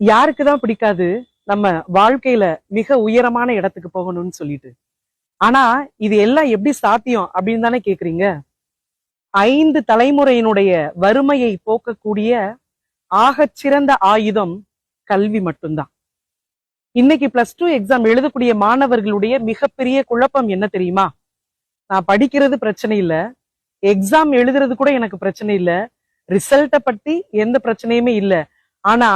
யாருக்குதான் பிடிக்காது நம்ம வாழ்க்கையில மிக உயரமான இடத்துக்கு போகணும்னு சொல்லிட்டு. ஆனா இது எல்லாம் எப்படி சாத்தியம் அப்படின்னு தானே கேக்குறீங்க. 5 தலைமுறையினுடைய வறுமையை போக்கக்கூடிய ஆகச் சிறந்த ஆயுதம் கல்வி மட்டும்தான். இன்னைக்கு +2 எக்ஸாம் எழுதக்கூடிய மாணவர்களுடைய மிகப்பெரிய குழப்பம் என்ன தெரியுமா? நான் படிக்கிறது பிரச்சனை இல்ல, எக்ஸாம் எழுதுறது கூட எனக்கு பிரச்சனை இல்ல, ரிசல்ட்ட பத்தி எந்த பிரச்சனையுமே இல்ல. ஆனா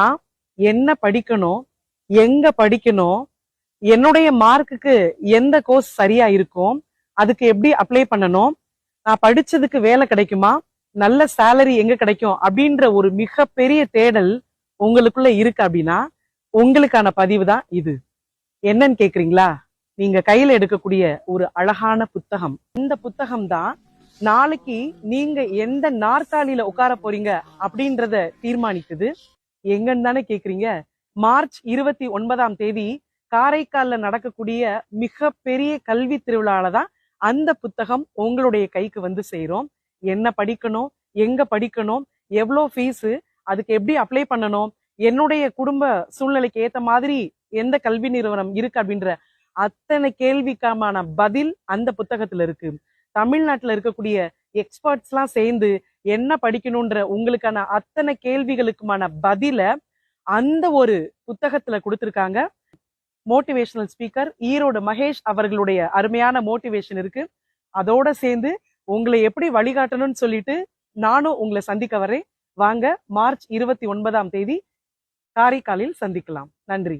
என்ன படிக்கணும், எங்க படிக்கணும், என்னுடைய மார்க்குக்கு எந்த கோர்ஸ் சரியா இருக்கும், அதுக்கு எப்படி அப்ளை பண்ணணும், நான் படிச்சதுக்கு வேலை கிடைக்குமா, நல்ல சேலரி எங்க கிடைக்கும் அப்படின்ற ஒரு மிகப்பெரிய தேடல் உங்களுக்குள்ள இருக்கு அப்படின்னா உங்களுக்கான பதிவு தான் இது. என்னன்னு கேக்குறீங்களா? நீங்க கையில எடுக்கக்கூடிய ஒரு அழகான புத்தகம். இந்த புத்தகம் தான் நாளைக்கு நீங்க எந்த நாற்காலியில உட்கார போறீங்க அப்படின்றத தீர்மானிக்குது. எங்கன்னு தானே கேக்குறீங்க? மார்ச் 29ஆம் தேதி காரைக்கால்ல நடக்கக்கூடிய மிக பெரிய கல்வி திருவிழால தான் அந்த புத்தகம் உங்களுடைய கைக்கு வந்து சேரும். என்ன படிக்கணும், எங்க படிக்கணும், எவ்வளோ ஃபீஸ், அதுக்கு எப்படி அப்ளை பண்ணணும், என்னுடைய குடும்ப சூழ்நிலைக்கு ஏத்த மாதிரி எந்த கல்வி நிறுவனம் இருக்கு அப்படின்ற அத்தனை கேள்விக்கான பதில் அந்த புத்தகத்துல இருக்கு. தமிழ்நாட்டுல இருக்கக்கூடிய எக்ஸ்பர்ட்ஸ் எல்லாம் சேர்ந்து என்ன படிக்கணும்ன்ற உங்களுக்கான அத்தனை கேள்விகளுக்குமான பதில அந்த ஒரு புத்தகத்துல கொடுத்திருக்காங்க. மோட்டிவேஷனல் ஸ்பீக்கர் ஈரோடு மகேஷ் அவர்களுடைய அருமையான மோட்டிவேஷன் இருக்கு. அதோட சேர்ந்து உங்களை எப்படி வழிகாட்டணும்னு சொல்லிட்டு நானும் உங்களை சந்திக்க வரேன். வாங்க, மார்ச் 29ஆம் தேதி காரைக்காலில் சந்திக்கலாம். நன்றி.